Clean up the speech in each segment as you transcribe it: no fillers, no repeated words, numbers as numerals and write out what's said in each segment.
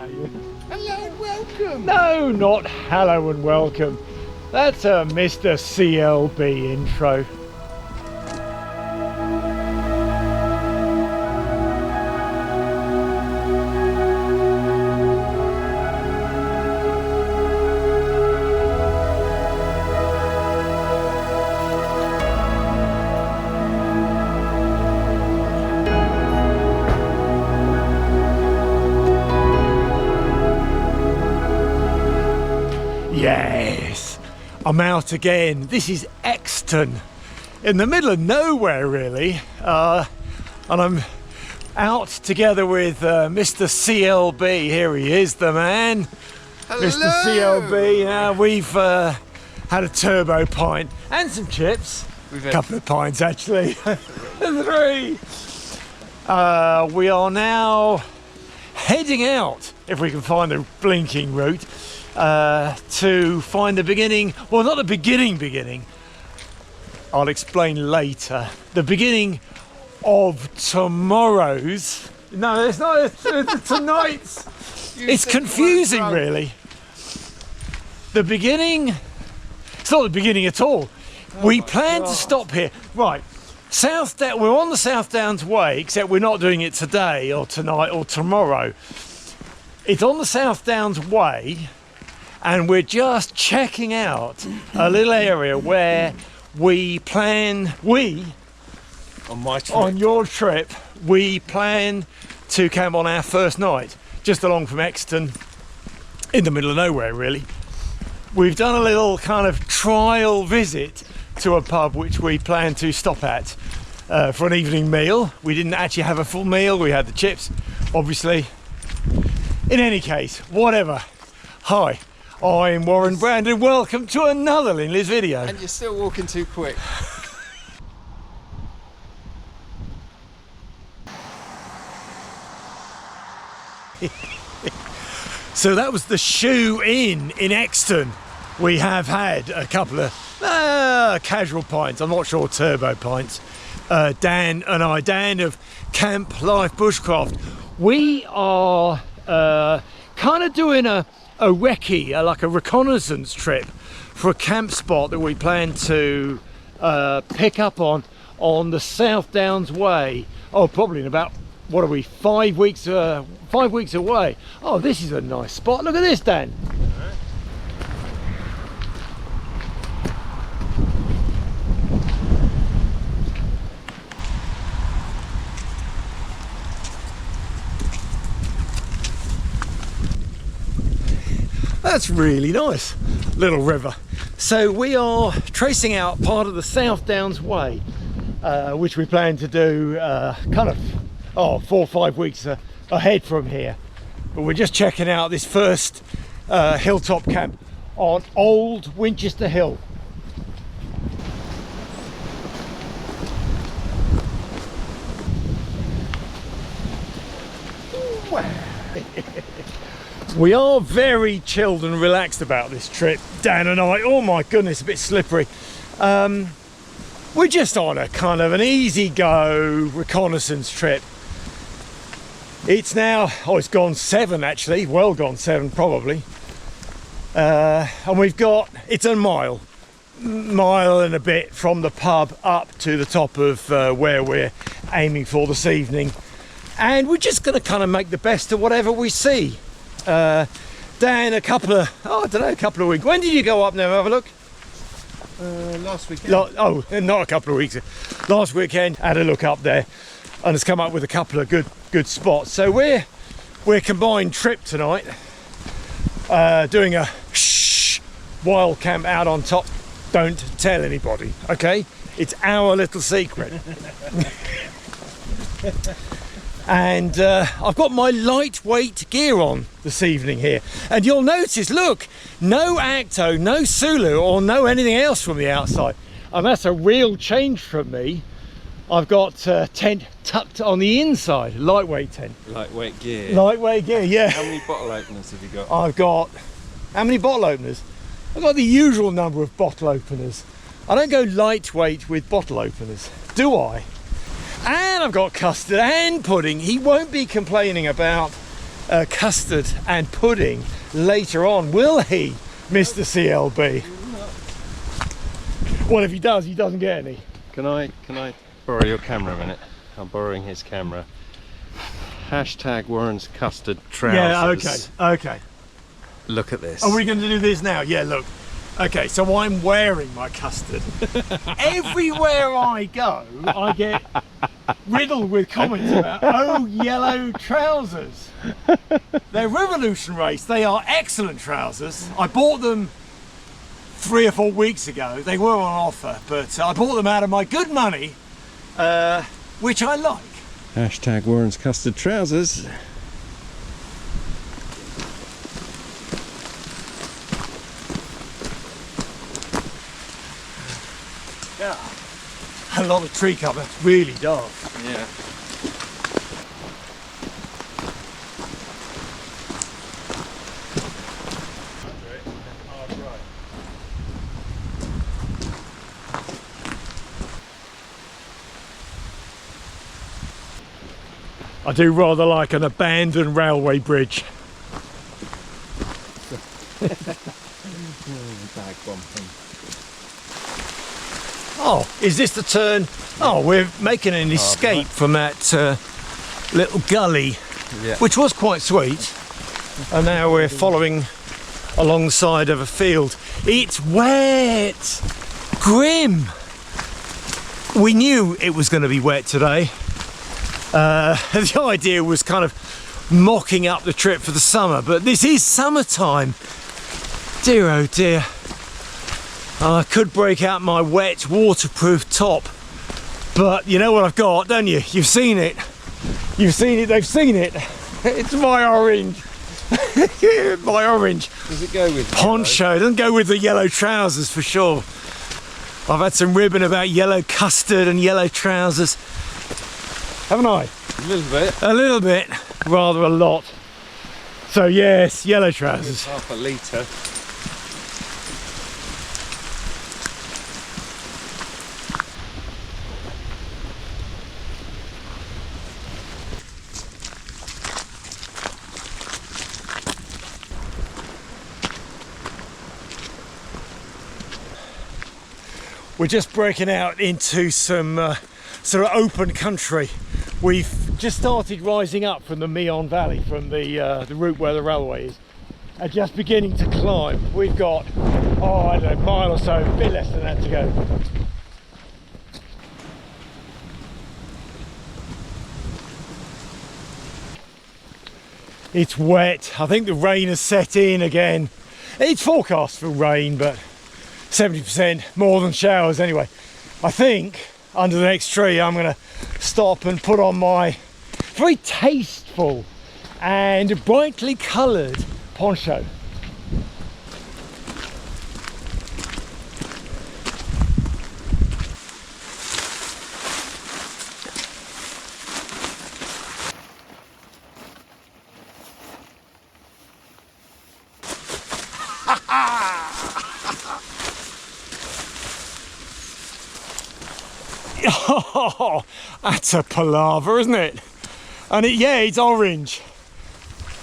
at you. Hello and welcome. No, not hello and welcome. That's a Mr. CLB intro. Yes, I'm out again. This is Exton, in the middle of nowhere really, and I'm out together with Mr. CLB. Here he is, the man. Hello. Mr. CLB. We've had a turbo pint and some chips. We've A had couple of pints actually. 3. We are now heading out, if we can find the blinking route, to find the beginning, well, not the beginning, I'll explain later, the beginning of tomorrow's, no, it's not, it's tonight's, it's confusing really. The beginning, it's not the beginning at all. We plan to stop here, right, we're on the South Downs Way, except we're not doing it today or tonight or tomorrow. It's on the South Downs Way, and we're just checking out a little area where on your trip, we plan to camp on our first night, just along from Exton, in the middle of nowhere really. We've done a little kind of trial visit to a pub which we plan to stop at for an evening meal. We didn't actually have a full meal, we had the chips, obviously. In any case, whatever. Hi. I'm Warren Brandon. Welcome to another Linleys video. And you're still walking too quick. So that was the Shoe Inn in Exton. We have had a couple of casual pints, I'm not sure turbo pints. Dan and I, Dan of Camp Life Bushcraft. We are kind of doing a recce, like a reconnaissance trip for a camp spot that we plan to pick up on the South Downs Way. Oh, probably in about, what are we, 5 weeks away. Oh, this is a nice spot. Look at this, Dan. That's really nice, little river. So we are tracing out part of the South Downs Way, which we plan to do kind of 4 or 5 weeks ahead from here. But we're just checking out this first hilltop camp on Old Winchester Hill. We are very chilled and relaxed about this trip, Dan and I. Oh my goodness, a bit slippery. We're just on a kind of an easy go reconnaissance trip. It's now, it's gone 7 actually, well gone 7 probably. And we've got, it's a mile and a bit from the pub up to the top of where we're aiming for this evening. And we're just gonna kind of make the best of whatever we see. Dan, a couple of weeks. When did you go up there? Have a look. Last weekend. Not a couple of weeks. Last weekend, had a look up there, and has come up with a couple of good spots. So we're combined trip tonight, doing a wild camp out on top. Don't tell anybody, okay? It's our little secret. And I've got my lightweight gear on this evening here, and you'll notice, look, no Acto, no Sulu, or no anything else from the outside, and that's a real change from me. I've got tent tucked on the inside, lightweight tent. Lightweight gear. Lightweight gear, yeah. How many bottle openers have you got? I've got, how many bottle openers? I've got the usual number of bottle openers. I don't go lightweight with bottle openers, do I? And I've got custard and pudding. He won't be complaining about custard and pudding later on, will he, Mr. CLB? Well, if he does, he doesn't get any. Can I borrow your camera a minute? I'm borrowing his camera. Hashtag Warren's custard trousers. Yeah, okay. Look at this. Are we going to do this now? Yeah, look. Okay, so I'm wearing my custard. Everywhere I go, I get riddled with comments about, oh, yellow trousers. They're Revolution Race. They are excellent trousers. I bought them 3 or 4 weeks ago. They were on offer, but I bought them out of my good money, which I like. Hashtag Warren's custard trousers. Yeah. A lot of tree cover. It's really dark. Yeah. I do rather like an abandoned railway bridge. Oh, is this the turn? Oh, we're making an escape from that little gully, which was quite sweet. And now we're following alongside of a field. It's wet, grim. We knew it was going to be wet today. The idea was kind of mocking up the trip for the summer, but this is summertime. Dear oh dear. I could break out my wet waterproof top, but you know what I've got, don't you? You've seen it. You've seen it, they've seen it. It's my orange. My orange. Does it go with poncho? It doesn't go with the yellow trousers for sure. I've had some ribbon about yellow custard and yellow trousers. Haven't I? A little bit. A little bit, rather a lot. So yes, yellow trousers. Half a litre. We're just breaking out into some sort of open country. We've just started rising up from the Meon Valley, from the route where the railway is, and just beginning to climb. We've got, oh, I don't know, a mile or so, a bit less than that to go. It's wet. I think the rain has set in again. It's forecast for rain, but 70% more than showers anyway. I think under the next tree I'm going to stop and put on my very tasteful and brightly coloured poncho. Oh, that's a palaver, isn't it? And it's orange.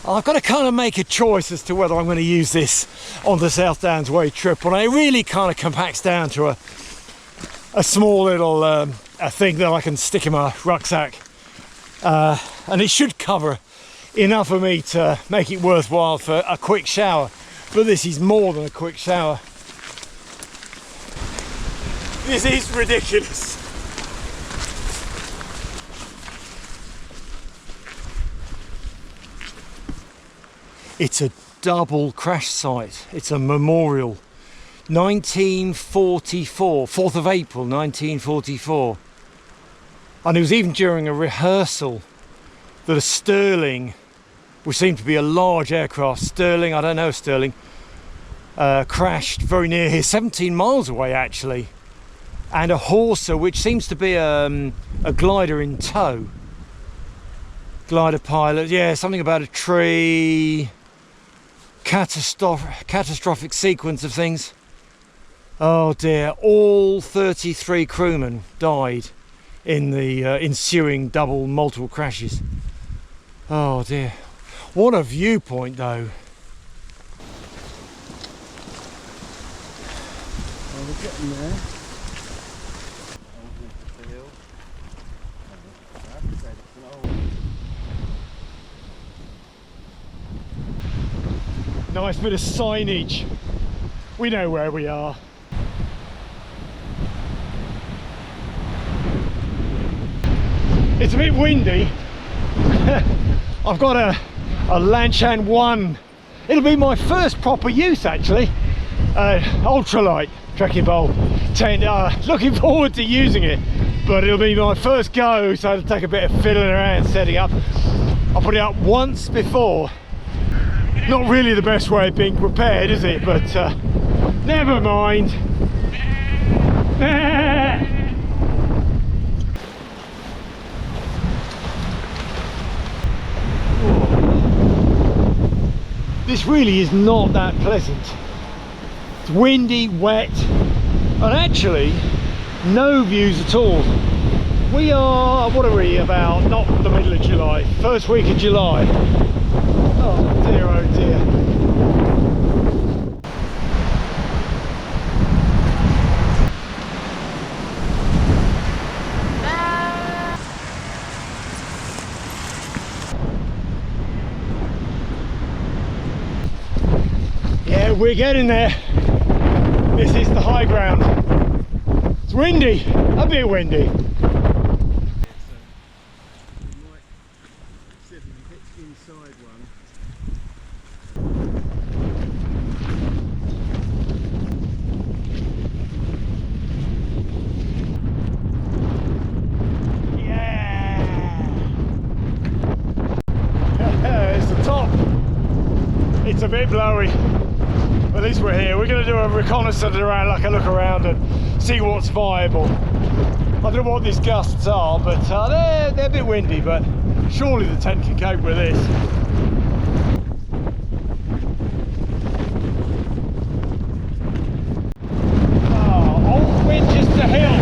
I've got to kind of make a choice as to whether I'm going to use this on the South Downs Way trip, and it really kind of compacts down to a small little a thing that I can stick in my rucksack, and it should cover enough for me to make it worthwhile for a quick shower. But this is more than a quick shower. This is ridiculous. It's a double crash site. It's a memorial. 1944, 4th of April 1944. And it was even during a rehearsal that a Sterling, which seemed to be a large aircraft, Sterling, I don't know Sterling, crashed very near here, 17 miles away actually. And a Horser, which seems to be a glider in tow. Glider pilot, yeah, something about a tree. Catastrophic sequence of things. Oh dear, all 33 crewmen died in the ensuing multiple crashes. Oh dear. What a viewpoint though. Well, we're getting there. Nice bit of signage. We know where we are. It's a bit windy. I've got a Lanshan 1. It'll be my first proper use actually. Ultralight trekking pole tent. Looking forward to using it, but it'll be my first go, so I'll take a bit of fiddling around setting up. I put it up once before. Not really the best way of being prepared, is it? But never mind. This really is not that pleasant. It's windy, wet, and actually no views at all. We are, what are we, about not the middle of July, first week of July. Oh dear, oh dear. Yeah, we're getting there. This is the high ground. It's windy, a bit windy. Inside one. Yeah! It's the top. It's a bit blowy. At least we're here. We're going to do a reconnaissance around, like a look around and see what's viable. I don't know what these gusts are, but they're a bit windy, but surely the tent can cope with this. Old Winchester Hill.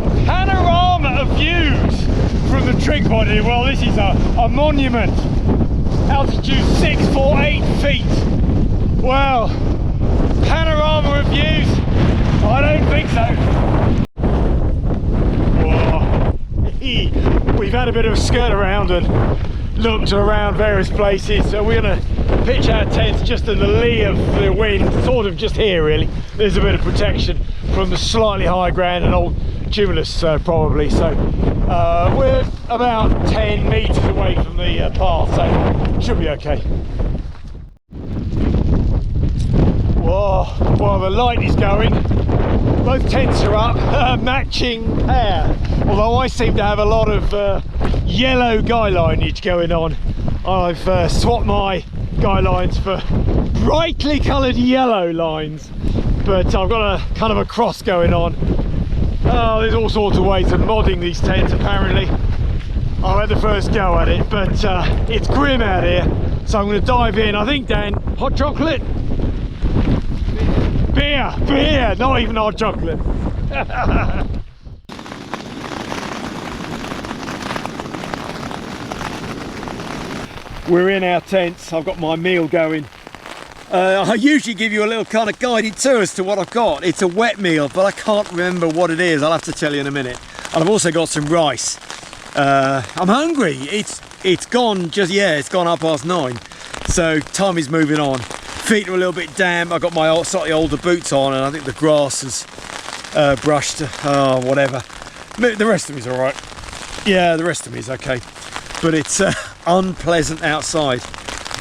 A panorama of views from the trig body. Well, this is a monument. Altitude 648 feet. Well, panorama of views? I don't think so. Whoa. We've had a bit of a skirt around and looked around various places, so we're going to pitch our tents just in the lee of the wind, sort of just here really. There's a bit of protection from the slightly high ground and old tumulus probably, so we're about 10 metres away from the path, so should be okay. Whoa, well the light is going, both tents are up, matching pair, although I seem to have a lot of yellow guy lineage going on. I've swapped my guy lines for brightly coloured yellow lines, but I've got a kind of a cross going on. Oh, there's all sorts of ways of modding these tents apparently. I had the first go at it, but it's grim out here, so I'm going to dive in. I think, Dan, hot chocolate? Beer, not even hot chocolate. We're in our tents. I've got my meal going. I usually give you a little kind of guided tour as to what I've got. It's a wet meal, but I can't remember what it is. I'll have to tell you in a minute. And I've also got some rice. I'm hungry. It's gone just, yeah, it's gone 9:30. So time is moving on. Feet are a little bit damp. I've got my slightly older boots on, and I think the grass has brushed. Whatever. The rest of me's all right. Yeah, the rest of me is okay. But it's unpleasant outside.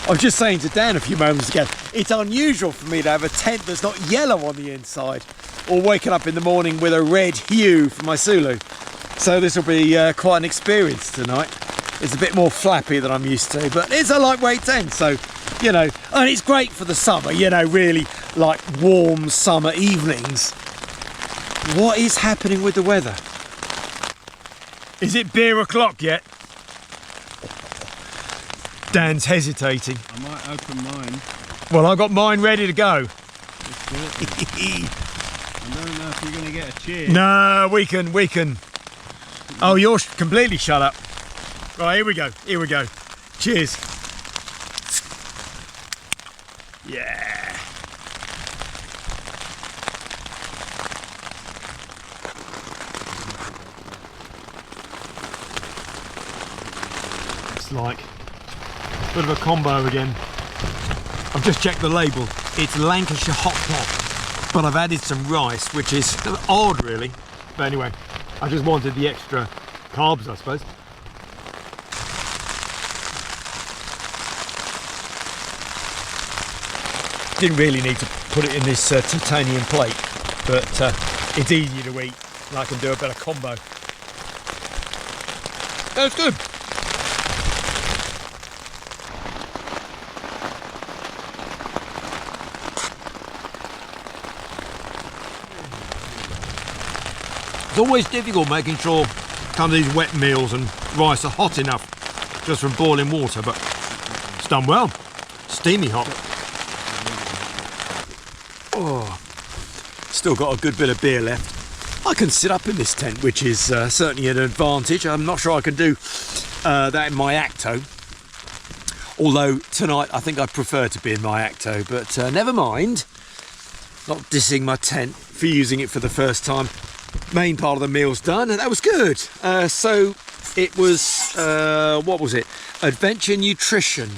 I was just saying to Dan a few moments ago, it's unusual for me to have a tent that's not yellow on the inside, or waking up in the morning with a red hue for my Sulu. So this will be quite an experience tonight. It's a bit more flappy than I'm used to, but it's a lightweight tent, so, you know, and it's great for the summer, you know, really like warm summer evenings. What is happening with the weather? Is it beer o'clock yet? Dan's hesitating. I might open mine. Well, I've got mine ready to go. Let's do it. I don't know if you're going to get a cheer. No, we can. Oh, you're completely shut up. Right, here we go. Cheers. Yeah. It's like a bit of a combo again. I've just checked the label. It's Lancashire hot pot, but I've added some rice, which is odd really. But anyway, I just wanted the extra carbs, I suppose. Didn't really need to put it in this titanium plate, but it's easier to eat and I can do a better combo. That's good. It's always difficult making sure kind of these wet meals and rice are hot enough just from boiling water, but it's done well. Steamy hot. Oh, still got a good bit of beer left. I can sit up in this tent, which is certainly an advantage. I'm not sure I can do that in my Acto. Although tonight I think I'd prefer to be in my Acto, but never mind. Not dissing my tent for using it for the first time. Main part of the meal's done, and that was good. So it was, what was it? Adventure Nutrition,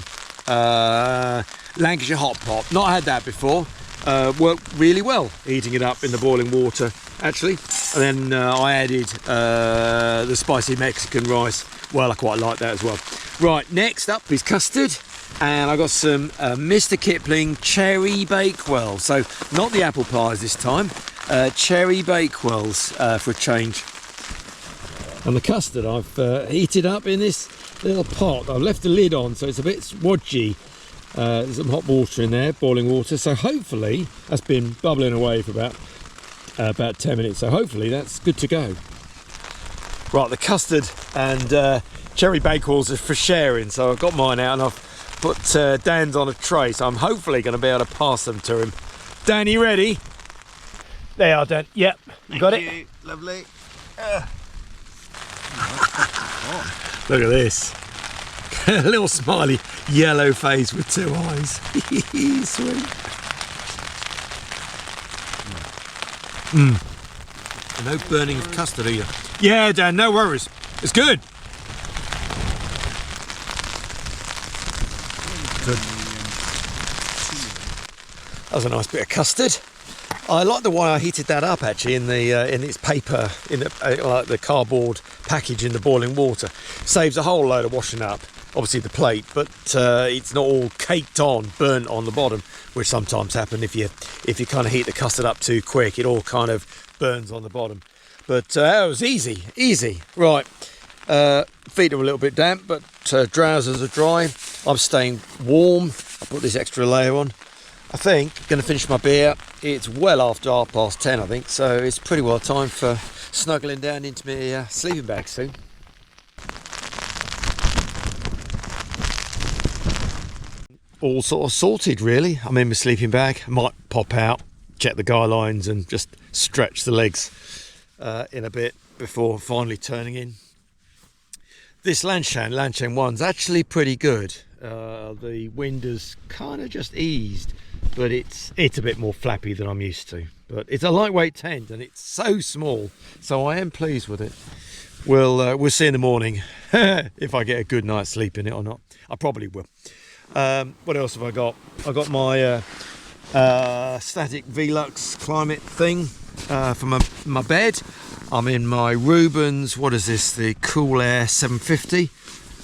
Lancashire hot pot. Not had that before. Worked really well, heating it up in the boiling water, actually. And then I added the spicy Mexican rice. Well, I quite like that as well. Right, next up is custard. And I got some Mr. Kipling cherry bakewells. So not the apple pies this time. Cherry bakewells for a change. And the custard I've heated up in this little pot. I've left the lid on so it's a bit swodgy. There's some hot water in there, boiling water. So hopefully that's been bubbling away for about 10 minutes. So hopefully that's good to go. Right, the custard and cherry bakewells are for sharing. So I've got mine out and I've put Dan's on a tray. So I'm hopefully going to be able to pass them to him. Dan, you ready? There you are, Dan. Yep, you got it? Lovely. Look at this. A little smiley yellow face with two eyes. Sweet. No burning of custard, are you? Yeah, Dan, no worries. It's good. Good. That was a nice bit of custard. I like the way I heated that up actually in its paper, in the cardboard package in the boiling water. Saves a whole load of washing up. Obviously the plate, but it's not all caked on, burnt on the bottom, which sometimes happen if you kind of heat the custard up too quick. It all kind of burns on the bottom. But that was easy. Right, feet are a little bit damp, but trousers are dry. I'm staying warm. I put this extra layer on. I think going to finish my beer. It's well after 10:30, I think, so it's pretty well time for snuggling down into my sleeping bag soon. All sort of sorted really. I'm in my sleeping bag. I might pop out, check the guy lines and just stretch the legs in a bit before finally turning in. This Lanshan 1's actually pretty good. The wind has kind of just eased, but it's a bit more flappy than I'm used to. But it's a lightweight tent and it's so small, so I am pleased with it. We'll see in the morning if I get a good night's sleep in it or not. I probably will. What else have I got? I got my static Velux climate thing for my bed. I'm in my Rubens, what is this, the Cool Air 750.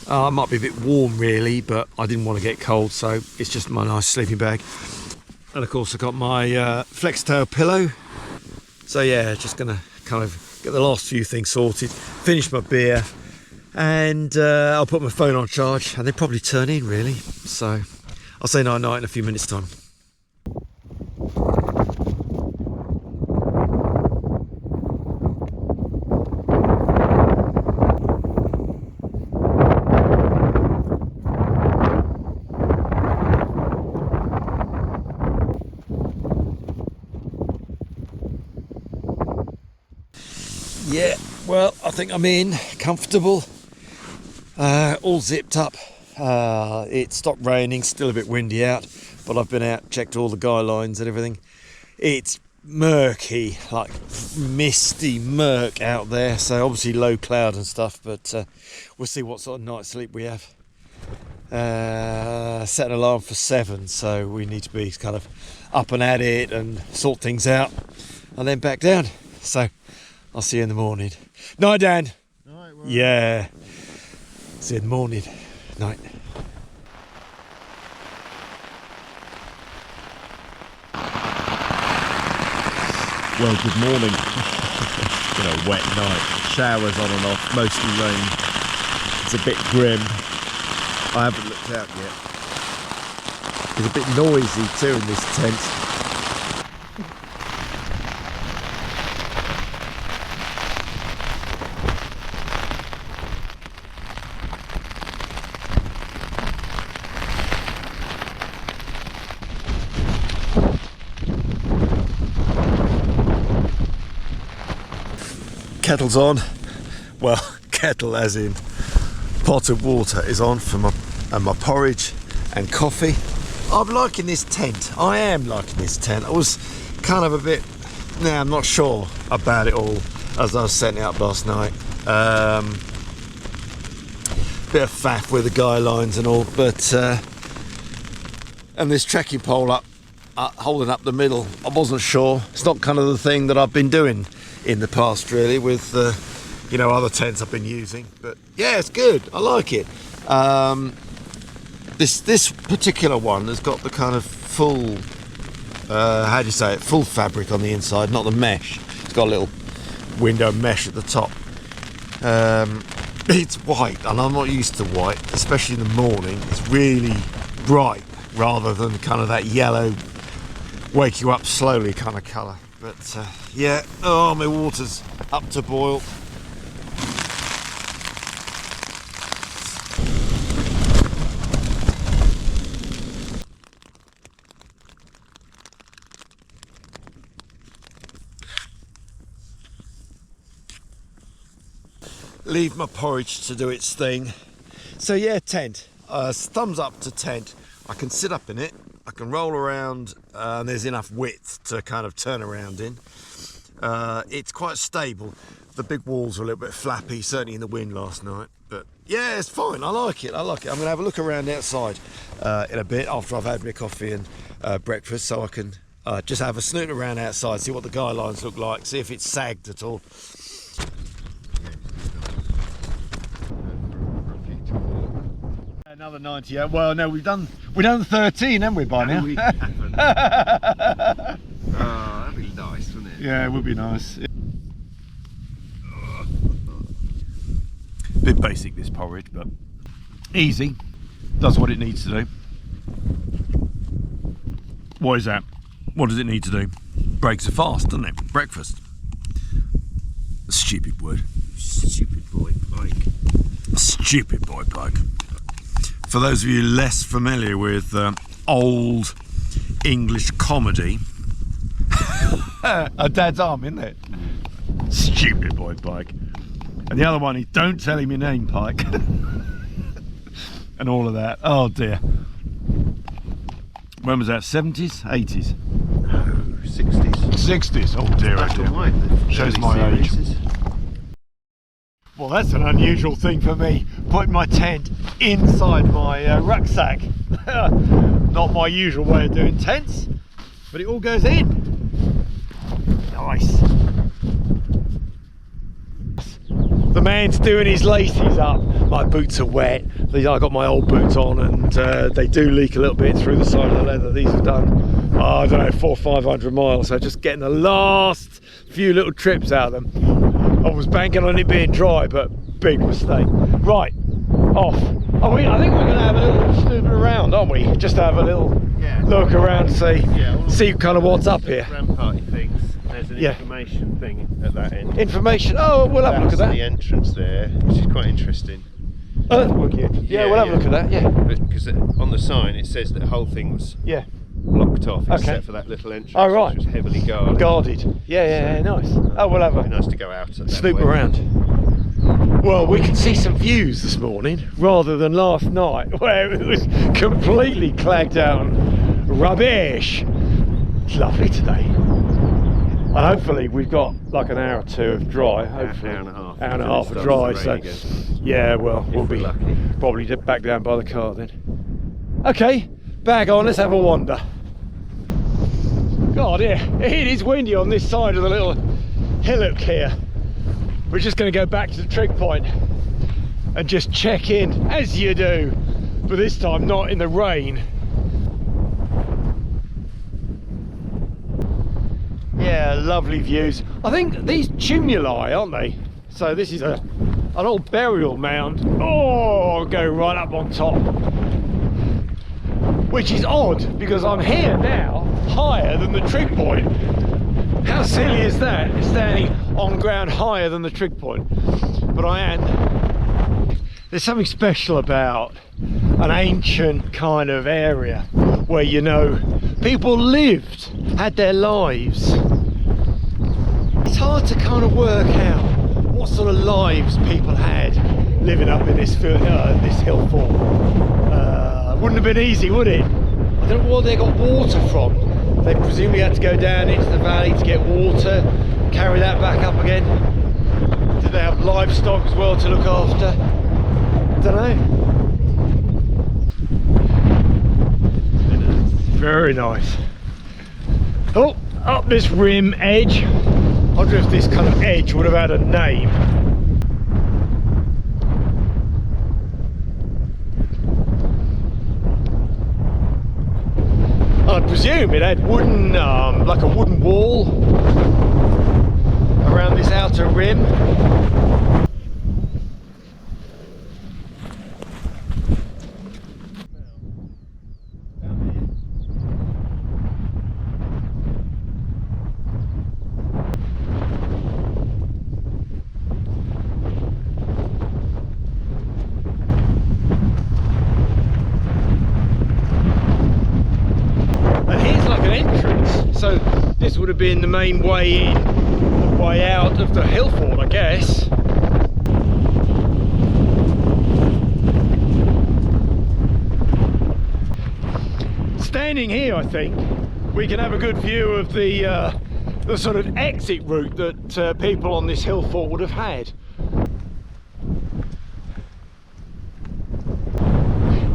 It might be a bit warm really, but I didn't want to get cold, so it's just my nice sleeping bag. And of course I got my flex tail pillow. So yeah, just gonna kind of get the last few things sorted, finish my beer, and I'll put my phone on charge and then probably turn in really. So I'll say night night in a few minutes time. Yeah, well, I think I'm in, comfortable, all zipped up It stopped raining, still a bit windy out, but I've been out, checked all the guy lines and everything. It's murky, like misty murk out there, so obviously low cloud and stuff, but we'll see what sort of night's sleep we have. Set an alarm for 7, so we need to be kind of up and at it and sort things out and then back down. So I'll see you in the morning. Night, Dan. Night, yeah. See you in the morning. Night. Well, good morning. Been a wet night. Showers on and off, mostly rain. It's a bit grim. I haven't looked out yet. It's a bit noisy too in this tent. Kettle's on. Well, kettle as in pot of water is on for my porridge and coffee. I'm liking this tent. I am liking this tent. I was kind of a bit, I'm not sure about it all as I was setting it up last night. Bit of faff with the guy lines and all, but and this trekking pole up holding up the middle, I wasn't sure. It's not kind of the thing that I've been doing in the past really with other tents I've been using, but yeah, it's good. I like it. This particular one has got the kind of full full fabric on the inside, not the mesh. It's got a little window mesh at the top. It's white and I'm not used to white, especially in the morning. It's really bright rather than kind of that yellow wake you up slowly kind of colour. But yeah, oh, my water's up to boil. Leave my porridge to do its thing. So yeah, tent. Thumbs up to tent. I can sit up in it. I can roll around, and there's enough width to kind of turn around in. It's quite stable. The big walls are a little bit flappy, certainly in the wind last night. But yeah, it's fine. I like it. I'm going to have a look around outside in a bit after I've had my coffee and breakfast, so I can just have a snoot around outside, see what the guy lines look like, see if it's sagged at all. Another 98. Well, no, we've done 13, haven't we, by now? We haven't. Oh, that'd be nice, wouldn't it? Yeah, it would be nice. Bit basic, this porridge, but easy. Does what it needs to do. What is that? What does it need to do? Breaks a fast, doesn't it? Breakfast. A stupid word. Stupid boy Pike. Stupid boy Pike. For those of you less familiar with old English comedy, a dad's arm, isn't it? Stupid boy Pike. And the other one is don't tell him your name, Pike. And all of that. Oh dear. When was that? 70s? 80s? No, 60s. 60s. Oh dear, Black oh dear. and white, the Shows early my age. series. Well, that's an unusual thing for me, putting my tent inside my rucksack. Not my usual way of doing tents, but it all goes in. Nice. The man's doing his laces up. My boots are wet. I got my old boots on and they do leak a little bit through the side of the leather. These have done, I don't know, 400 or 500 miles. So just getting the last few little trips out of them. I was banking on it being dry, but big mistake. Right, off. I think we're going to have a little snooping around, aren't we? Just have a little look around, see kind of what's up here. Rampart things. There's an information thing at that end. Information. Oh, we'll have a look at that. The entrance there, which is quite interesting. Oh, that's wicked. Yeah, we'll have a look at that. Yeah. Because on the sign it says that the whole thing was blocked off except for that little entrance. Oh, right. Which was heavily guarded. Guarded. Yeah, nice. Oh, we'll have It'd be nice to go out at that snoop way. around. Well, we can see some views this morning rather than last night where it was completely clagged out and rubbish. It's lovely today. And hopefully we've got like an hour or two of dry, hopefully. Hour and a half. Hour and a half of dry, so yeah, well, we'll be lucky. probably back down by the car then. Okay, bag on, let's have a wander. God, yeah, it is windy on this side of the little hillock here. We're just going to go back to the trig point and just check in, as you do, but this time not in the rain. Yeah, lovely views. I think these tumuli, aren't they? So this is an old burial mound. Oh, go right up on top. Which is odd, because I'm here now, higher than the trig point. How silly is that, standing on ground higher than the trig point? But I am. There's something special about an ancient kind of area where, you know, people lived, had their lives. It's hard to kind of work out what sort of lives people had living up in this hill fort. Wouldn't have been easy, would it? I don't know where they got water from. They presumably had to go down into the valley to get water, carry that back up again. Did they have livestock as well to look after? Don't know. Very nice. Oh, up this rim edge. I wonder if this kind of edge would have had a name. I presume it had wooden, like a wooden wall around this outer rim. So this would have been the main way in, the way out of the hill fort, I guess. Standing here, I think we can have a good view of the sort of exit route that people on this hill fort would have had.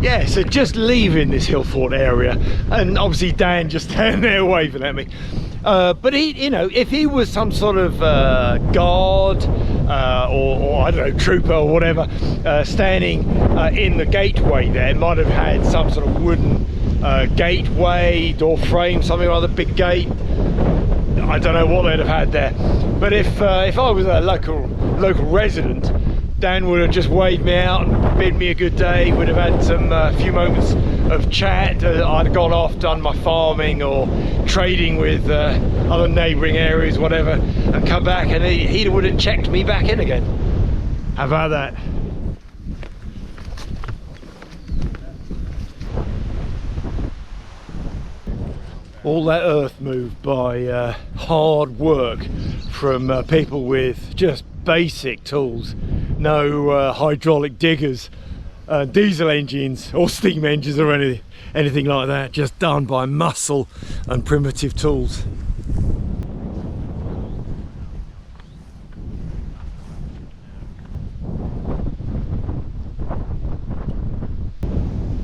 Yeah, so just leaving this hill fort area, and obviously Dan just down there waving at me. But he, you know, if he was some sort of guard or I don't know, trooper or whatever, standing in the gateway there, might have had some sort of wooden gateway, door frame, something or other, big gate. I don't know what they'd have had there. But if I was a local resident, Dan would have just waved me out and bid me a good day. Would have had some few moments of chat. I'd have gone off, done my farming or trading with other neighbouring areas, whatever, and come back, and he would have checked me back in again. How about that? All that earth moved by hard work from people with just basic tools. No hydraulic diggers, diesel engines or steam engines or anything like that, just done by muscle and primitive tools.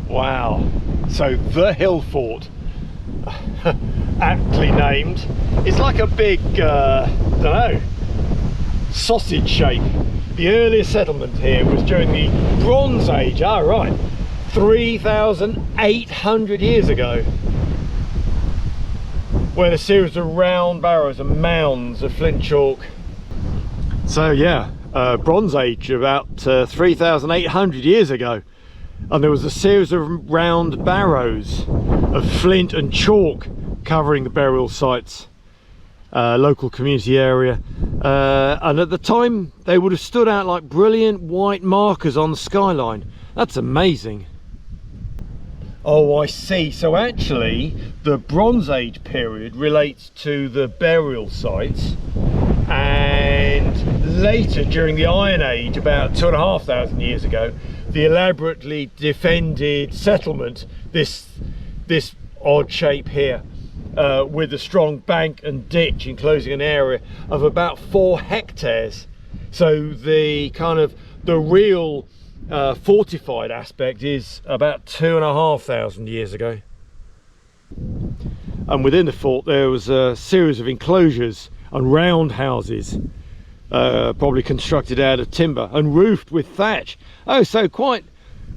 Wow, so the hill fort, aptly named. It's like a big, don't know, sausage shape. The earliest settlement here was during the Bronze Age, right, 3,800 years ago, where a series of round barrows and mounds of flint chalk. So yeah, Bronze Age about 3,800 years ago, and there was a series of round barrows of flint and chalk covering the burial sites. Local community area, and at the time they would have stood out like brilliant white markers on the skyline. That's amazing. Oh, I see. So actually the Bronze Age period relates to the burial sites, and and later during the Iron Age, about 2,500 years ago, the elaborately defended settlement, this odd shape here, with a strong bank and ditch enclosing an area of about 4 hectares. So the real fortified aspect is about 2,500 years ago. And within the fort there was a series of enclosures and round houses, probably constructed out of timber and roofed with thatch. Oh, so quite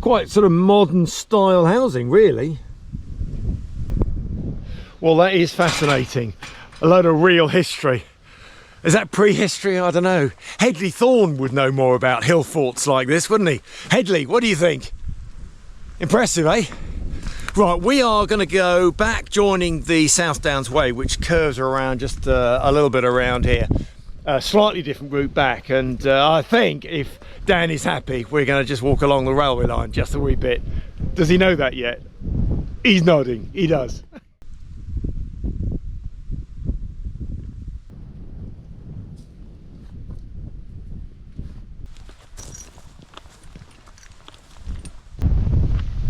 sort of modern style housing, really. Well, that is fascinating. A load of real history. Is that prehistory? I don't know. Hedley Thorne would know more about hill forts like this, wouldn't he? Hedley, what do you think? Impressive, eh? Right, we are going to go back, joining the South Downs Way, which curves around just a little bit around here. A slightly different route back, and I think if Dan is happy, we're going to just walk along the railway line just a wee bit. Does he know that yet? He's nodding, he does.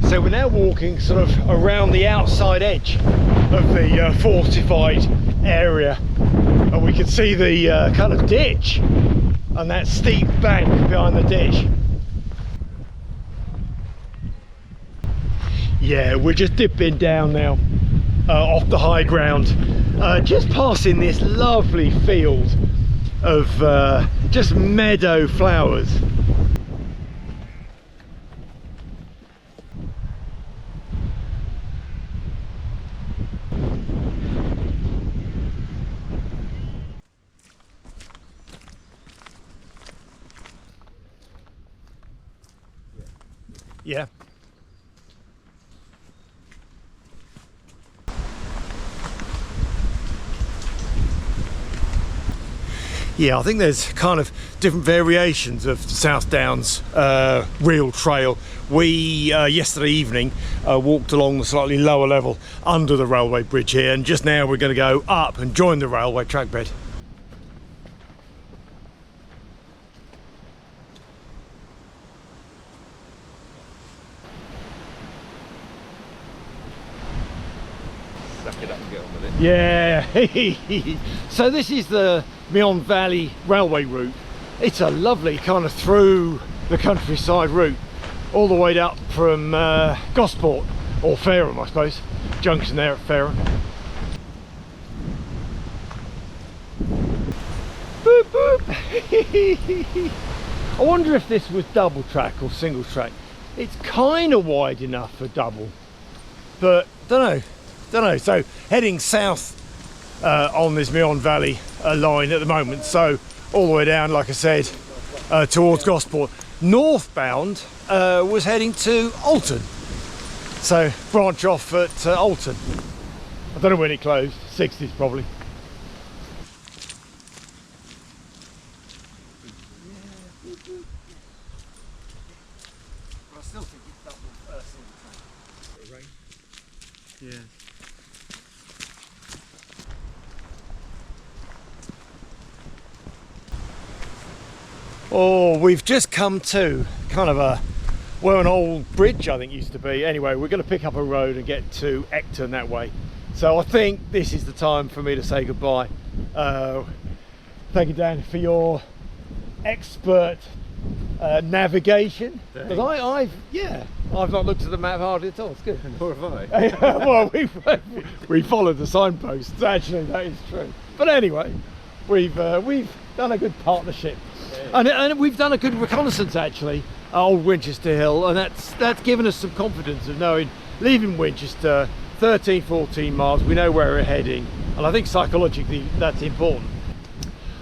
So we're now walking sort of around the outside edge of the fortified area, and we can see the kind of ditch and that steep bank behind the ditch. Yeah, we're just dipping down now off the high ground, just passing this lovely field of just meadow flowers. Yeah. Yeah, I think there's kind of different variations of South Downs real trail. We yesterday evening walked along the slightly lower level under the railway bridge here, and just now we're going to go up and join the railway track bed. Suck it up and get on with it. Yeah. So this is the Meon Valley Railway route. It's a lovely kind of through the countryside route, all the way up from Gosport, or Fareham, I suppose. Junction there at Fareham. Boop, boop. I wonder if this was double track or single track. It's kind of wide enough for double, but don't know. So heading south on this Meon Valley line at the moment, so all the way down, like I said, towards Gosport. Northbound was heading to Alton, so branch off at Alton. I don't know when it closed, 60s probably. I still think it's double single track. Yeah. Oh, we've just come to kind of an old bridge I think used to be. Anyway, we're going to pick up a road and get to Ecton that way. So I think this is the time for me to say goodbye. Thank you, Dan, for your expert navigation. Because I've not looked at the map hardly at all. It's good. Nor have I. Well, we followed the signposts. Actually, that is true. But anyway, we've done a good partnership. And we've done a good reconnaissance actually at Old Winchester Hill, and that's given us some confidence of knowing, leaving Winchester 13-14 miles, we know where we're heading, and I think psychologically that's important.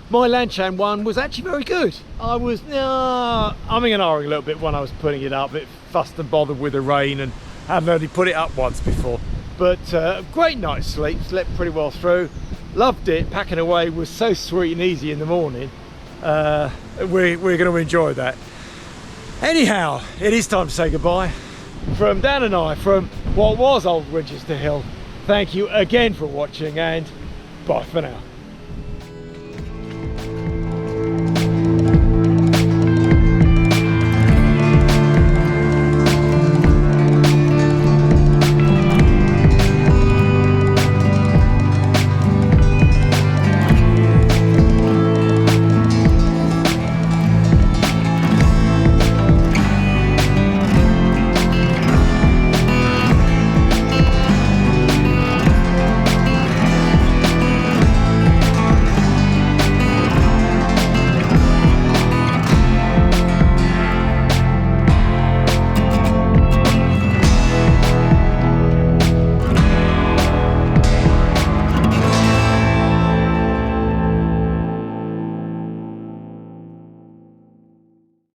My Lanshan one was actually very good. I was umming and ahhing a little bit when I was putting it up, a bit fussed and bothered with the rain and hadn't only put it up once before, but great night's sleep, slept pretty well through, loved it. Packing away was so sweet and easy in the morning. We're going to enjoy that. Anyhow, it is time to say goodbye from Dan and I from what was Old Winchester Hill. Thank you again for watching, and bye for now.